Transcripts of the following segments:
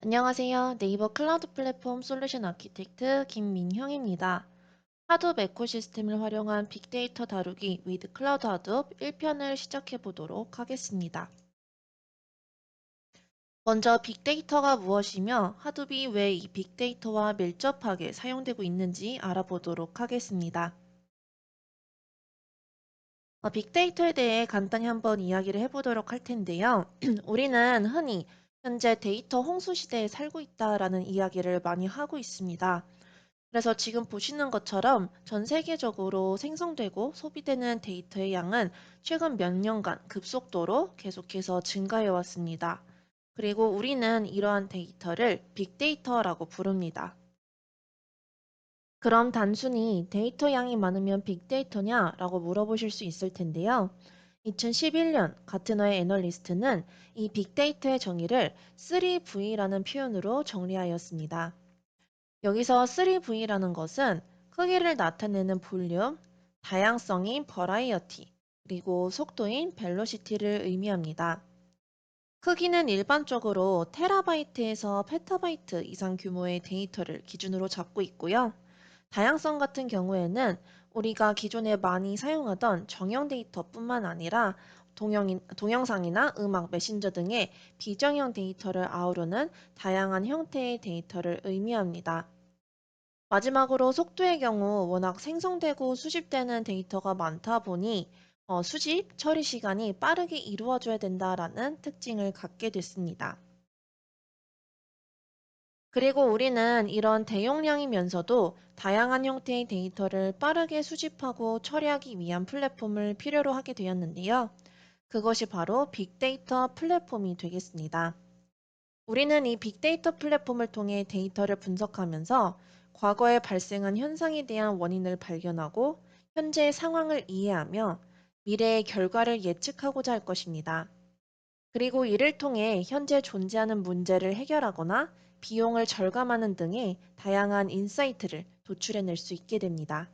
안녕하세요. 네이버 클라우드 플랫폼 솔루션 아키텍트 김민형입니다. 하둡 에코시스템을 활용한 빅데이터 다루기 with 클라우드 하둡 1편을 시작해 보도록 하겠습니다. 먼저 빅데이터가 무엇이며 하둡이 왜 이 빅데이터와 밀접하게 사용되고 있는지 알아보도록 하겠습니다. 빅데이터에 대해 간단히 한번 이야기를 해보도록 할 텐데요. 우리는 흔히 현재 데이터 홍수 시대에 살고 있다라는 이야기를 많이 하고 있습니다. 그래서 지금 보시는 것처럼 전 세계적으로 생성되고 소비되는 데이터의 양은 최근 몇 년간 급속도로 계속해서 증가해 왔습니다. 그리고 우리는 이러한 데이터를 빅데이터라고 부릅니다. 그럼 단순히 데이터 양이 많으면 빅데이터냐라고 물어보실 수 있을 텐데요. 2011년 가트너의 애널리스트는 이 빅데이터의 정의를 3V라는 표현으로 정리하였습니다. 여기서 3V라는 것은 크기를 나타내는 볼륨, 다양성인 버라이어티, 그리고 속도인 벨로시티를 의미합니다. 크기는 일반적으로 테라바이트에서 페타바이트 이상 규모의 데이터를 기준으로 잡고 있고요. 다양성 같은 경우에는 우리가 기존에 많이 사용하던 정형 데이터뿐만 아니라 동영상이나 음악, 메신저 등의 비정형 데이터를 아우르는 다양한 형태의 데이터를 의미합니다. 마지막으로 속도의 경우 워낙 생성되고 수집되는 데이터가 많다 보니 수집, 처리 시간이 빠르게 이루어져야 된다라는 특징을 갖게 됐습니다. 그리고 우리는 이런 대용량이면서도 다양한 형태의 데이터를 빠르게 수집하고 처리하기 위한 플랫폼을 필요로 하게 되었는데요. 그것이 바로 빅데이터 플랫폼이 되겠습니다. 우리는 이 빅데이터 플랫폼을 통해 데이터를 분석하면서 과거에 발생한 현상에 대한 원인을 발견하고 현재의 상황을 이해하며 미래의 결과를 예측하고자 할 것입니다. 그리고 이를 통해 현재 존재하는 문제를 해결하거나 비용을 절감하는 등의 다양한 인사이트를 도출해낼 수 있게 됩니다.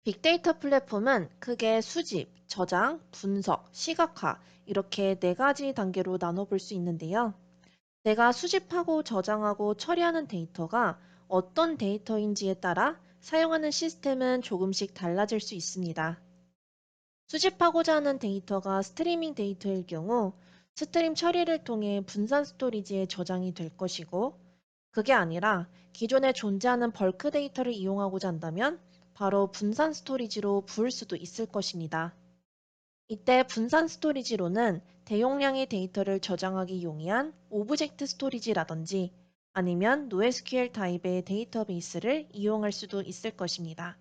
빅데이터 플랫폼은 크게 수집, 저장, 분석, 시각화 이렇게 네 가지 단계로 나눠볼 수 있는데요. 내가 수집하고 저장하고 처리하는 데이터가 어떤 데이터인지에 따라 사용하는 시스템은 조금씩 달라질 수 있습니다. 수집하고자 하는 데이터가 스트리밍 데이터일 경우 스트림 처리를 통해 분산 스토리지에 저장이 될 것이고, 그게 아니라 기존에 존재하는 벌크 데이터를 이용하고자 한다면 바로 분산 스토리지로 부을 수도 있을 것입니다. 이때 분산 스토리지로는 대용량의 데이터를 저장하기 용이한 오브젝트 스토리지라든지 아니면 NoSQL 타입의 데이터베이스를 이용할 수도 있을 것입니다.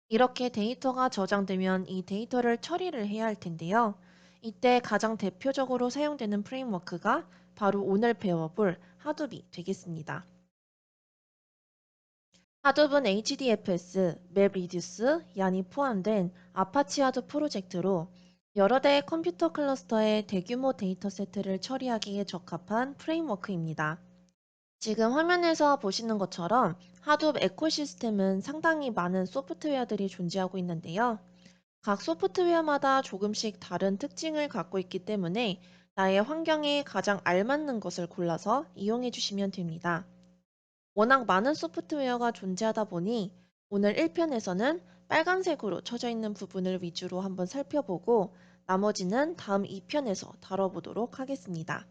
이렇게 데이터가 저장되면 이 데이터를 처리를 해야 할 텐데요. 이때 가장 대표적으로 사용되는 프레임워크가 바로 오늘 배워볼 하둡이 되겠습니다. 하둡은 HDFS, 맵리듀스, 얀이 포함된 아파치 하둡 프로젝트로 여러 대의 컴퓨터 클러스터의 대규모 데이터 세트를 처리하기에 적합한 프레임워크입니다. 지금 화면에서 보시는 것처럼 하둡 에코시스템은 상당히 많은 소프트웨어들이 존재하고 있는데요. 각 소프트웨어마다 조금씩 다른 특징을 갖고 있기 때문에 나의 환경에 가장 알맞는 것을 골라서 이용해 주시면 됩니다. 워낙 많은 소프트웨어가 존재하다 보니 오늘 1편에서는 빨간색으로 쳐져 있는 부분을 위주로 한번 살펴보고 나머지는 다음 2편에서 다뤄보도록 하겠습니다.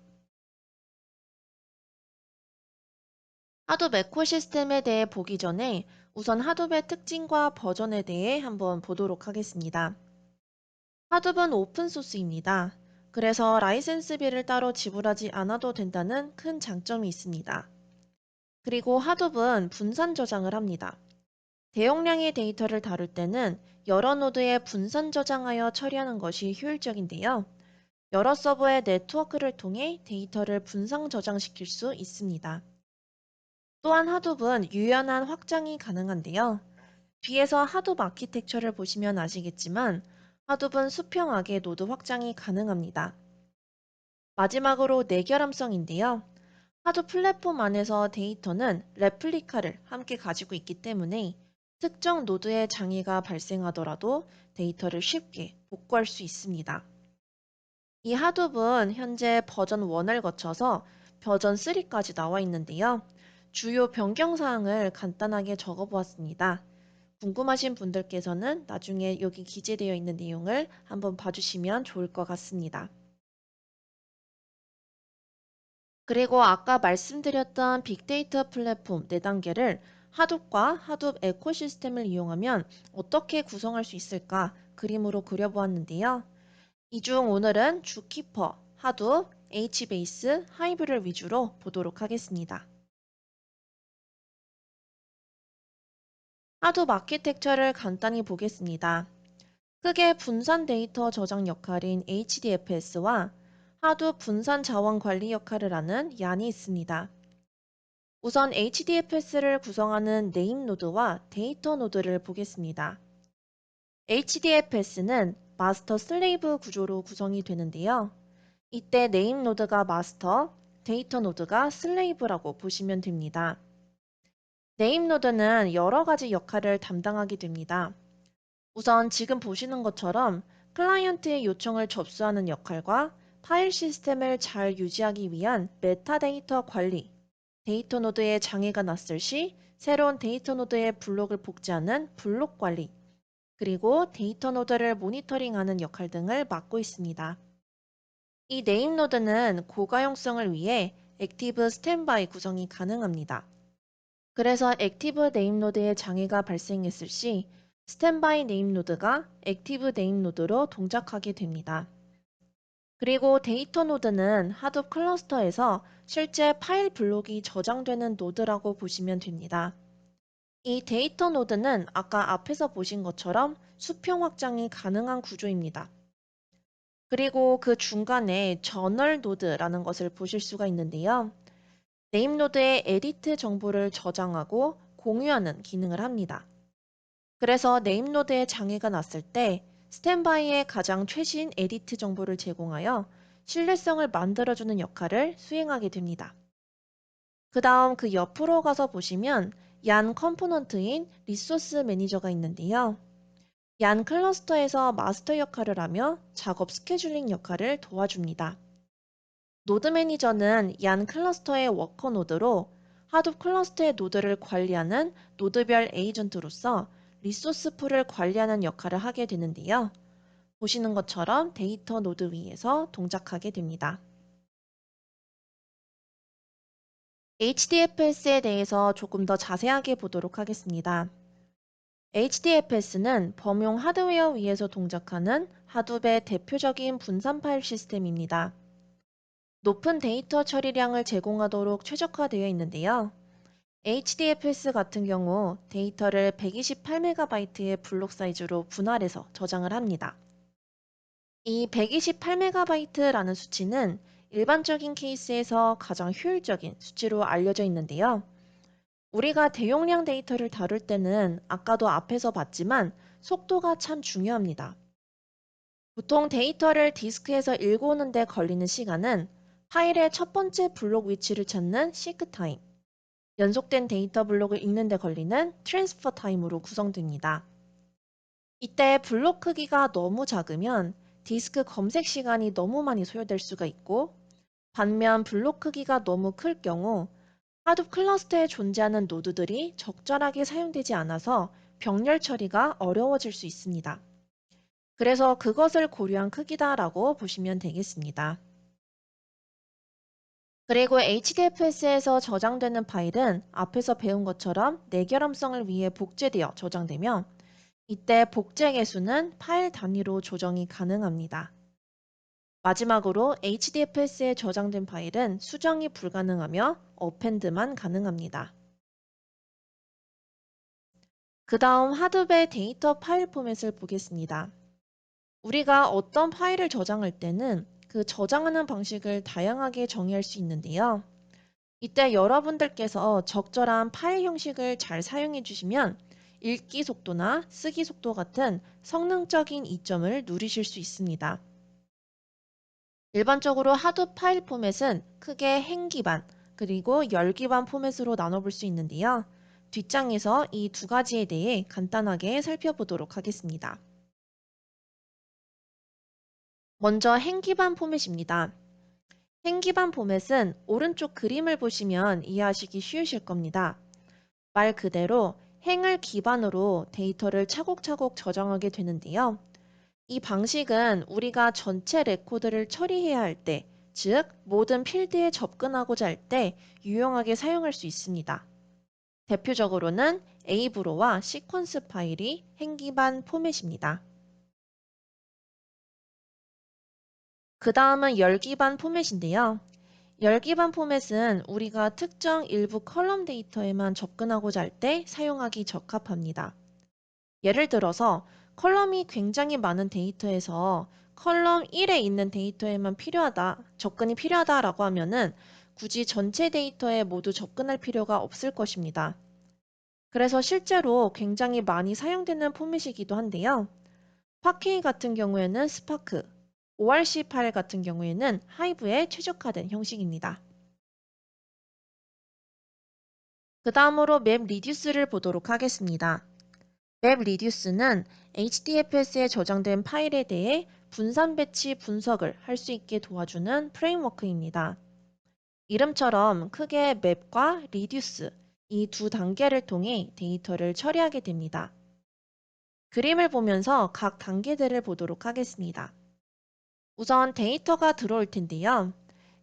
하둡 에코시스템에 대해 보기 전에 우선 하둡의 특징과 버전에 대해 한번 보도록 하겠습니다. 하둡은 오픈소스입니다. 그래서 라이센스비를 따로 지불하지 않아도 된다는 큰 장점이 있습니다. 그리고 하둡은 분산 저장을 합니다. 대용량의 데이터를 다룰 때는 여러 노드에 분산 저장하여 처리하는 것이 효율적인데요. 여러 서버의 네트워크를 통해 데이터를 분산 저장시킬 수 있습니다. 또한 하둡은 유연한 확장이 가능한데요. 뒤에서 하둡 아키텍처를 보시면 아시겠지만 하둡은 수평하게 노드 확장이 가능합니다. 마지막으로 내결함성인데요. 하드 플랫폼 안에서 데이터는 레플리카를 함께 가지고 있기 때문에 특정 노드에 장애가 발생하더라도 데이터를 쉽게 복구할 수 있습니다. 이 하둡은 현재 버전 1을 거쳐서 버전 3까지 나와 있는데요. 주요 변경 사항을 간단하게 적어 보았습니다. 궁금하신 분들께서는 나중에 여기 기재되어 있는 내용을 한번 봐주시면 좋을 것 같습니다. 그리고 아까 말씀드렸던 빅데이터 플랫폼 4단계를 하둡과 하둡 에코시스템을 이용하면 어떻게 구성할 수 있을까 그림으로 그려보았는데요. 이 중 오늘은 주키퍼, 하둡, H베이스, 하이브를 위주로 보도록 하겠습니다. 하둡 아키텍처를 간단히 보겠습니다. 크게 분산 데이터 저장 역할인 HDFS와 하둡 분산 자원 관리 역할을 하는 얀이 있습니다. 우선 HDFS를 구성하는 네임 노드와 데이터 노드를 보겠습니다. HDFS는 마스터 슬레이브 구조로 구성이 되는데요. 이때 네임 노드가 마스터, 데이터 노드가 슬레이브라고 보시면 됩니다. 네임 노드는 여러 가지 역할을 담당하게 됩니다. 우선 지금 보시는 것처럼 클라이언트의 요청을 접수하는 역할과 파일 시스템을 잘 유지하기 위한 메타데이터 관리, 데이터 노드에 장애가 났을 시 새로운 데이터 노드에 블록을 복제하는 블록 관리, 그리고 데이터 노드를 모니터링하는 역할 등을 맡고 있습니다. 이 네임 노드는 고가용성을 위해 액티브 스탠바이 구성이 가능합니다. 그래서 액티브 네임 노드에 장애가 발생했을 시 스탠바이 네임 노드가 액티브 네임 노드로 동작하게 됩니다. 그리고 데이터 노드는 하둡 클러스터에서 실제 파일 블록이 저장되는 노드라고 보시면 됩니다. 이 데이터 노드는 아까 앞에서 보신 것처럼 수평 확장이 가능한 구조입니다. 그리고 그 중간에 저널 노드라는 것을 보실 수가 있는데요. 네임 노드에 에디트 정보를 저장하고 공유하는 기능을 합니다. 그래서 네임 노드에 장애가 났을 때 스탠바이의 가장 최신 에디트 정보를 제공하여 신뢰성을 만들어주는 역할을 수행하게 됩니다. 그 다음 그 옆으로 가서 보시면 얀 컴포넌트인 리소스 매니저가 있는데요. 얀 클러스터에서 마스터 역할을 하며 작업 스케줄링 역할을 도와줍니다. 노드 매니저는 얀 클러스터의 워커 노드로 하둡 클러스터의 노드를 관리하는 노드별 에이전트로서 리소스 풀을 관리하는 역할을 하게 되는데요. 보시는 것처럼 데이터 노드 위에서 동작하게 됩니다. HDFS에 대해서 조금 더 자세하게 보도록 하겠습니다. HDFS는 범용 하드웨어 위에서 동작하는 하둡의 대표적인 분산 파일 시스템입니다. 높은 데이터 처리량을 제공하도록 최적화되어 있는데요. HDFS 같은 경우 데이터를 128MB의 블록 사이즈로 분할해서 저장을 합니다. 이 128MB라는 수치는 일반적인 케이스에서 가장 효율적인 수치로 알려져 있는데요. 우리가 대용량 데이터를 다룰 때는 아까도 앞에서 봤지만 속도가 참 중요합니다. 보통 데이터를 디스크에서 읽어오는 데 걸리는 시간은 파일의 첫 번째 블록 위치를 찾는 시크 타임, 연속된 데이터 블록을 읽는 데 걸리는 트랜스퍼 타임으로 구성됩니다. 이때 블록 크기가 너무 작으면 디스크 검색 시간이 너무 많이 소요될 수가 있고, 반면 블록 크기가 너무 클 경우 하둡 클러스터에 존재하는 노드들이 적절하게 사용되지 않아서 병렬 처리가 어려워질 수 있습니다. 그래서 그것을 고려한 크기다라고 보시면 되겠습니다. 그리고 HDFS에서 저장되는 파일은 앞에서 배운 것처럼 내결함성을 위해 복제되어 저장되며 이때 복제 개수는 파일 단위로 조정이 가능합니다. 마지막으로 HDFS에 저장된 파일은 수정이 불가능하며 어펜드만 가능합니다. 그 다음 하둡의 데이터 파일 포맷을 보겠습니다. 우리가 어떤 파일을 저장할 때는 그 저장하는 방식을 다양하게 정의할 수 있는데요. 이때 여러분들께서 적절한 파일 형식을 잘 사용해 주시면 읽기 속도나 쓰기 속도 같은 성능적인 이점을 누리실 수 있습니다. 일반적으로 하둡 파일 포맷은 크게 행 기반 그리고 열 기반 포맷으로 나눠볼 수 있는데요. 뒷장에서 이 두 가지에 대해 간단하게 살펴보도록 하겠습니다. 먼저 행 기반 포맷입니다. 행 기반 포맷은 오른쪽 그림을 보시면 이해하시기 쉬우실 겁니다. 말 그대로 행을 기반으로 데이터를 차곡차곡 저장하게 되는데요. 이 방식은 우리가 전체 레코드를 처리해야 할 때, 즉 모든 필드에 접근하고자 할 때 유용하게 사용할 수 있습니다. 대표적으로는 에이브로와 시퀀스 파일이 행 기반 포맷입니다. 그 다음은 열 기반 포맷인데요. 열 기반 포맷은 우리가 특정 일부 컬럼 데이터에만 접근하고자 할 때 사용하기 적합합니다. 예를 들어서 컬럼이 굉장히 많은 데이터에서 컬럼 1에 있는 데이터에만 접근이 필요하다라고 하면은 굳이 전체 데이터에 모두 접근할 필요가 없을 것입니다. 그래서 실제로 굉장히 많이 사용되는 포맷이기도 한데요. 파케이 같은 경우에는 스파크, ORC 파일 같은 경우에는 하이브에 최적화된 형식입니다. 그 다음으로 맵 리듀스를 보도록 하겠습니다. 맵 리듀스는 HDFS에 저장된 파일에 대해 분산 배치 분석을 할 수 있게 도와주는 프레임워크입니다. 이름처럼 크게 맵과 리듀스 이 두 단계를 통해 데이터를 처리하게 됩니다. 그림을 보면서 각 단계들을 보도록 하겠습니다. 우선 데이터가 들어올 텐데요.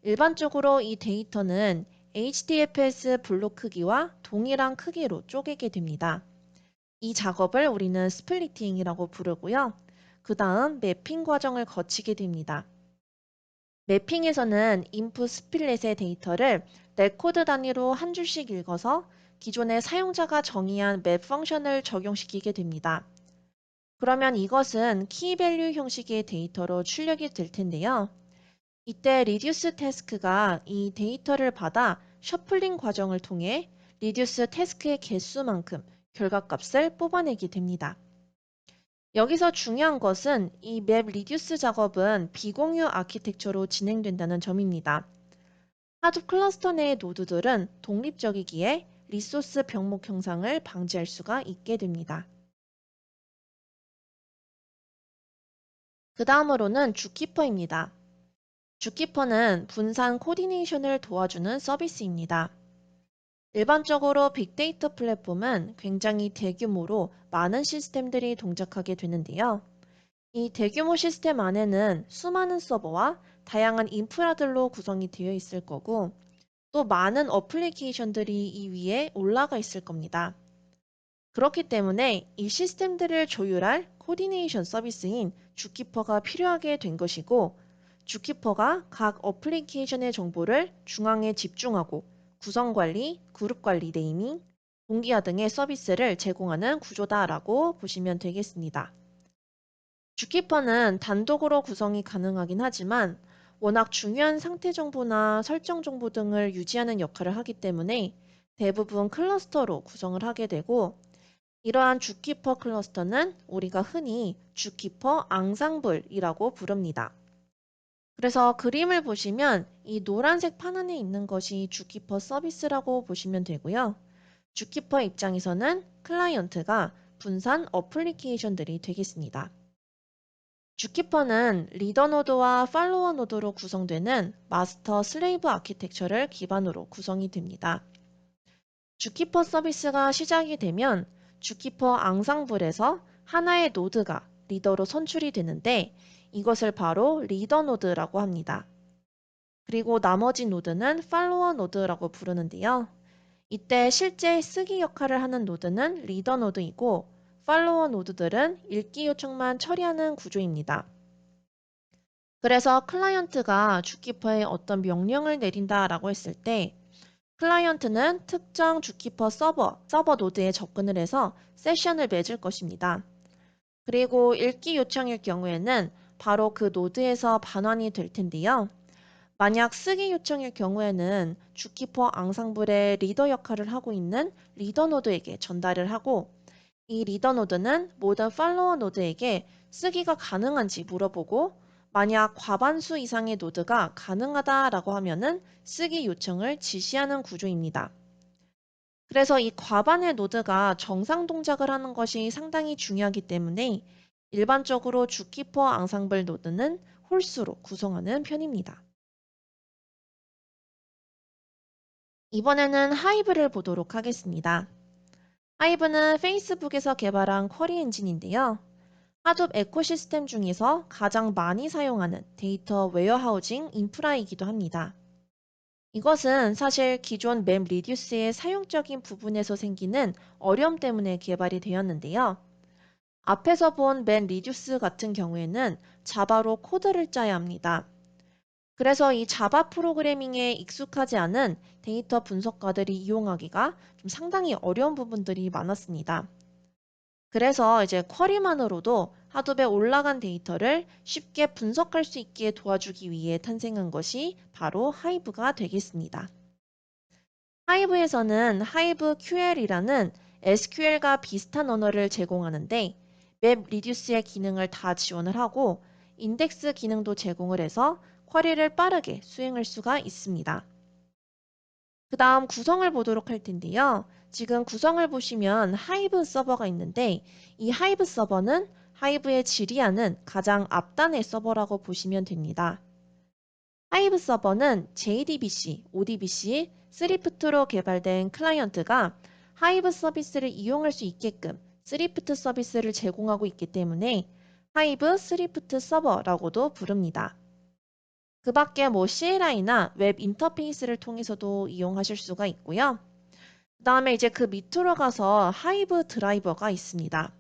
일반적으로 이 데이터는 HDFS 블록 크기와 동일한 크기로 쪼개게 됩니다. 이 작업을 우리는 스플리팅이라고 부르고요. 그 다음 매핑 과정을 거치게 됩니다. 매핑에서는 인풋 스플릿의 데이터를 레코드 단위로 한 줄씩 읽어서 기존의 사용자가 정의한 맵 펑션을 적용시키게 됩니다. 그러면 이것은 키밸류 형식의 데이터로 출력이 될 텐데요. 이때 리듀스 태스크가 이 데이터를 받아 셔플링 과정을 통해 리듀스 태스크의 개수만큼 결과값을 뽑아내게 됩니다. 여기서 중요한 것은 이 맵 리듀스 작업은 비공유 아키텍처로 진행된다는 점입니다. 하둡 클러스터 내의 노드들은 독립적이기에 리소스 병목 형상을 방지할 수가 있게 됩니다. 그 다음으로는 주키퍼입니다. 주키퍼는 분산 코디네이션을 도와주는 서비스입니다. 일반적으로 빅데이터 플랫폼은 굉장히 대규모로 많은 시스템들이 동작하게 되는데요. 이 대규모 시스템 안에는 수많은 서버와 다양한 인프라들로 구성이 되어 있을 거고, 또 많은 어플리케이션들이 이 위에 올라가 있을 겁니다. 그렇기 때문에 이 시스템들을 조율할 코디네이션 서비스인 주키퍼가 필요하게 된 것이고, 주키퍼가 각 어플리케이션의 정보를 중앙에 집중하고 구성 관리, 그룹 관리 네이밍, 동기화 등의 서비스를 제공하는 구조다라고 보시면 되겠습니다. 주키퍼는 단독으로 구성이 가능하긴 하지만 워낙 중요한 상태 정보나 설정 정보 등을 유지하는 역할을 하기 때문에 대부분 클러스터로 구성을 하게 되고, 이러한 주키퍼 클러스터는 우리가 흔히 주키퍼 앙상블이라고 부릅니다. 그래서 그림을 보시면 이 노란색 판 안에 있는 것이 주키퍼 서비스라고 보시면 되고요. 주키퍼 입장에서는 클라이언트가 분산 어플리케이션들이 되겠습니다. 주키퍼는 리더 노드와 팔로워 노드로 구성되는 마스터 슬레이브 아키텍처를 기반으로 구성이 됩니다. 주키퍼 서비스가 시작이 되면 주키퍼 앙상블에서 하나의 노드가 리더로 선출이 되는데 이것을 바로 리더 노드라고 합니다. 그리고 나머지 노드는 팔로워 노드라고 부르는데요. 이때 실제 쓰기 역할을 하는 노드는 리더 노드이고 팔로워 노드들은 읽기 요청만 처리하는 구조입니다. 그래서 클라이언트가 주키퍼에 어떤 명령을 내린다라고 했을 때 클라이언트는 특정 주키퍼 서버 노드에 접근을 해서 세션을 맺을 것입니다. 그리고 읽기 요청일 경우에는 바로 그 노드에서 반환이 될 텐데요. 만약 쓰기 요청일 경우에는 주키퍼 앙상블의 리더 역할을 하고 있는 리더 노드에게 전달을 하고, 이 리더 노드는 모든 팔로워 노드에게 쓰기가 가능한지 물어보고, 만약 과반수 이상의 노드가 가능하다라고 하면은 쓰기 요청을 지시하는 구조입니다. 그래서 이 과반의 노드가 정상 동작을 하는 것이 상당히 중요하기 때문에 일반적으로 주키퍼 앙상블 노드는 홀수로 구성하는 편입니다. 이번에는 하이브를 보도록 하겠습니다. 하이브는 페이스북에서 개발한 쿼리 엔진인데요. 하둡 에코시스템 중에서 가장 많이 사용하는 데이터 웨어하우징 인프라이기도 합니다. 이것은 사실 기존 맵 리듀스의 사용적인 부분에서 생기는 어려움 때문에 개발이 되었는데요. 앞에서 본 맵 리듀스 같은 경우에는 자바로 코드를 짜야 합니다. 그래서 이 자바 프로그래밍에 익숙하지 않은 데이터 분석가들이 이용하기가 좀 상당히 어려운 부분들이 많았습니다. 그래서 이제 쿼리만으로도 하둡에 올라간 데이터를 쉽게 분석할 수 있게 도와주기 위해 탄생한 것이 바로 하이브가 되겠습니다. 하이브에서는 하이브 QL이라는 SQL과 비슷한 언어를 제공하는데 웹 리듀스의 기능을 다 지원을 하고 인덱스 기능도 제공을 해서 쿼리를 빠르게 수행할 수가 있습니다. 그 다음 구성을 보도록 할 텐데요. 지금 구성을 보시면 하이브 서버가 있는데 이 하이브 서버는 하이브의 지리하는 가장 앞단의 서버라고 보시면 됩니다. 하이브 서버는 JDBC, ODBC, 스리프트로 개발된 클라이언트가 하이브 서비스를 이용할 수 있게끔 스리프트 서비스를 제공하고 있기 때문에 하이브 스리프트 서버라고도 부릅니다. 그 밖에 뭐 CLI나 웹 인터페이스를 통해서도 이용하실 수가 있고요. 그 다음에 이제 그 밑으로 가서 하이브 드라이버가 있습니다.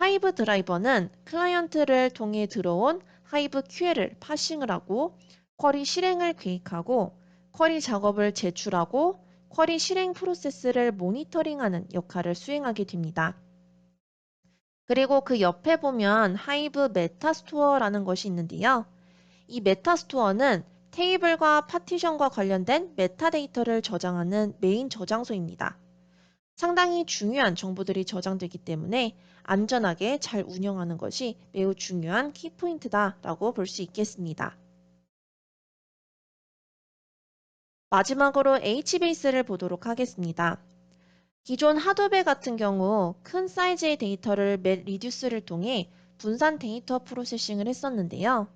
하이브 드라이버는 클라이언트를 통해 들어온 하이브 QL을 파싱을 하고 쿼리 실행을 계획하고 쿼리 작업을 제출하고 쿼리 실행 프로세스를 모니터링하는 역할을 수행하게 됩니다. 그리고 그 옆에 보면 하이브 메타스토어라는 것이 있는데요. 이 메타스토어는 테이블과 파티션과 관련된 메타데이터를 저장하는 메인 저장소입니다. 상당히 중요한 정보들이 저장되기 때문에 안전하게 잘 운영하는 것이 매우 중요한 키포인트다라고 볼 수 있겠습니다. 마지막으로 HBase를 보도록 하겠습니다. 기존 하도배 같은 경우 큰 사이즈의 데이터를 맷 리듀스를 통해 분산 데이터 프로세싱을 했었는데요.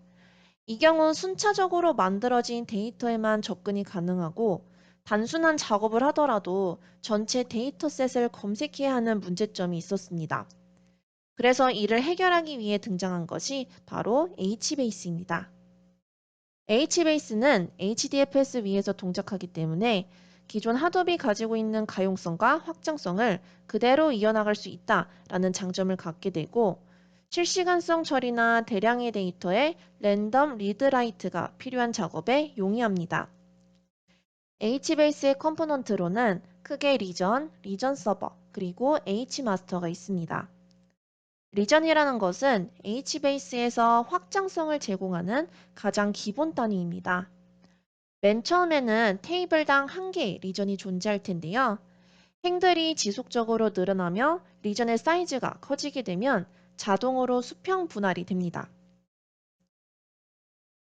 이 경우 순차적으로 만들어진 데이터에만 접근이 가능하고 단순한 작업을 하더라도 전체 데이터셋을 검색해야 하는 문제점이 있었습니다. 그래서 이를 해결하기 위해 등장한 것이 바로 HBase입니다. HBase는 HDFS 위에서 동작하기 때문에 기존 하덥이 가지고 있는 가용성과 확장성을 그대로 이어나갈 수 있다라는 장점을 갖게 되고 실시간성 처리나 대량의 데이터의 랜덤 리드라이트가 필요한 작업에 용이합니다. HBase의 컴포넌트로는 크게 리전 서버, 그리고 H마스터가 있습니다. 리전이라는 것은 HBase에서 확장성을 제공하는 가장 기본 단위입니다. 맨 처음에는 테이블당 한 개의 리전이 존재할 텐데요. 행들이 지속적으로 늘어나며 리전의 사이즈가 커지게 되면 자동으로 수평 분할이 됩니다.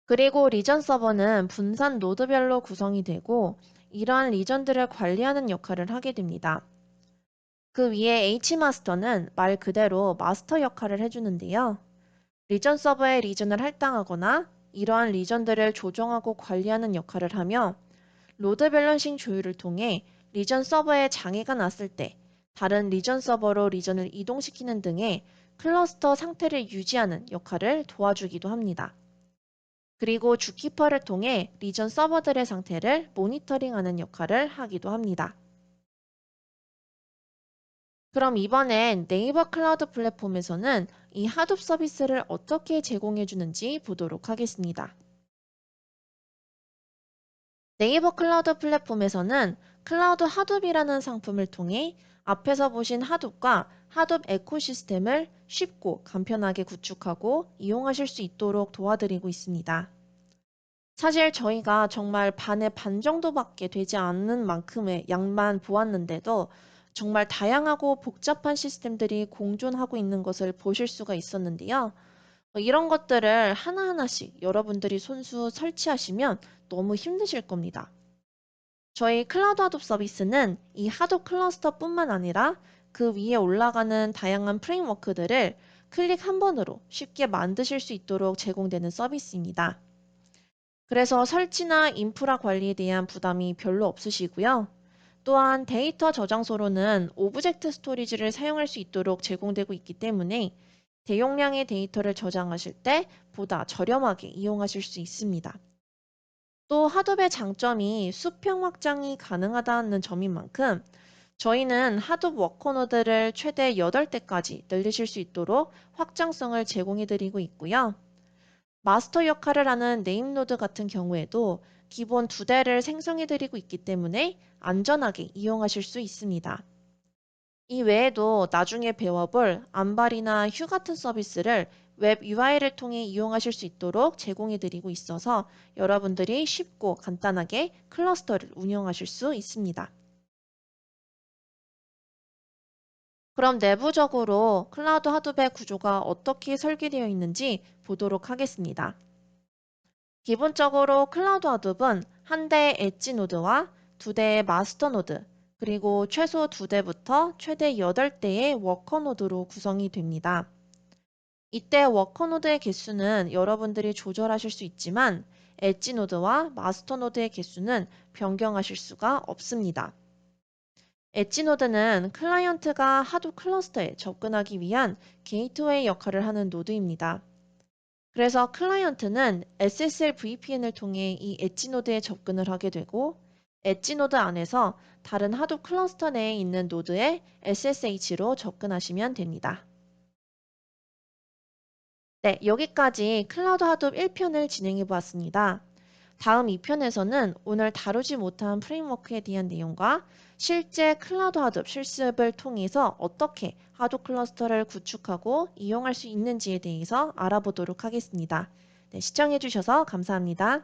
그리고 리전 서버는 분산 노드별로 구성이 되고 이러한 리전들을 관리하는 역할을 하게 됩니다. 그 위에 H마스터는 말 그대로 마스터 역할을 해주는데요. 리전 서버에 리전을 할당하거나 이러한 리전들을 조정하고 관리하는 역할을 하며 로드 밸런싱 조율을 통해 리전 서버에 장애가 났을 때 다른 리전 서버로 리전을 이동시키는 등의 클러스터 상태를 유지하는 역할을 도와주기도 합니다. 그리고 주키퍼를 통해 리전 서버들의 상태를 모니터링하는 역할을 하기도 합니다. 그럼 이번엔 네이버 클라우드 플랫폼에서는 이 하둡 서비스를 어떻게 제공해 주는지 보도록 하겠습니다. 네이버 클라우드 플랫폼에서는 클라우드 하둡이라는 상품을 통해 앞에서 보신 하둡과 하둡 에코시스템을 쉽고 간편하게 구축하고 이용하실 수 있도록 도와드리고 있습니다. 사실 저희가 정말 반의 반 정도밖에 되지 않는 만큼의 양만 보았는데도 정말 다양하고 복잡한 시스템들이 공존하고 있는 것을 보실 수가 있었는데요. 이런 것들을 하나하나씩 여러분들이 손수 설치하시면 너무 힘드실 겁니다. 저희 클라우드 하둡 서비스는 이 하둡 클러스터뿐만 아니라 그 위에 올라가는 다양한 프레임워크들을 클릭 한 번으로 쉽게 만드실 수 있도록 제공되는 서비스입니다. 그래서 설치나 인프라 관리에 대한 부담이 별로 없으시고요. 또한 데이터 저장소로는 오브젝트 스토리지를 사용할 수 있도록 제공되고 있기 때문에 대용량의 데이터를 저장하실 때 보다 저렴하게 이용하실 수 있습니다. 또 하둡의 장점이 수평 확장이 가능하다는 점인 만큼 저희는 하둡 워커노드를 최대 8대까지 늘리실 수 있도록 확장성을 제공해 드리고 있고요. 마스터 역할을 하는 네임노드 같은 경우에도 기본 2대를 생성해 드리고 있기 때문에 안전하게 이용하실 수 있습니다. 이 외에도 나중에 배워볼 안발이나 휴 같은 서비스를 웹 UI를 통해 이용하실 수 있도록 제공해 드리고 있어서 여러분들이 쉽고 간단하게 클러스터를 운영하실 수 있습니다. 그럼 내부적으로 클라우드 하드웨어 구조가 어떻게 설계되어 있는지 보도록 하겠습니다. 기본적으로 클라우드 하둡은 한 대의 엣지 노드와 두 대의 마스터 노드, 그리고 최소 2대부터 최대 8대의 워커 노드로 구성이 됩니다. 이때 워커 노드의 개수는 여러분들이 조절하실 수 있지만 엣지 노드와 마스터 노드의 개수는 변경하실 수가 없습니다. 엣지 노드는 클라이언트가 하드 클러스터에 접근하기 위한 게이트웨이 역할을 하는 노드입니다. 그래서 클라이언트는 SSL VPN을 통해 이 엣지 노드에 접근을 하게 되고 엣지 노드 안에서 다른 하드 클러스터 내에 있는 노드에 SSH로 접근하시면 됩니다. 네, 여기까지 클라우드 하둡 1편을 진행해 보았습니다. 다음 2편에서는 오늘 다루지 못한 프레임워크에 대한 내용과 실제 클라우드 하둡 실습을 통해서 어떻게 하둡 클러스터를 구축하고 이용할 수 있는지에 대해서 알아보도록 하겠습니다. 네, 시청해 주셔서 감사합니다.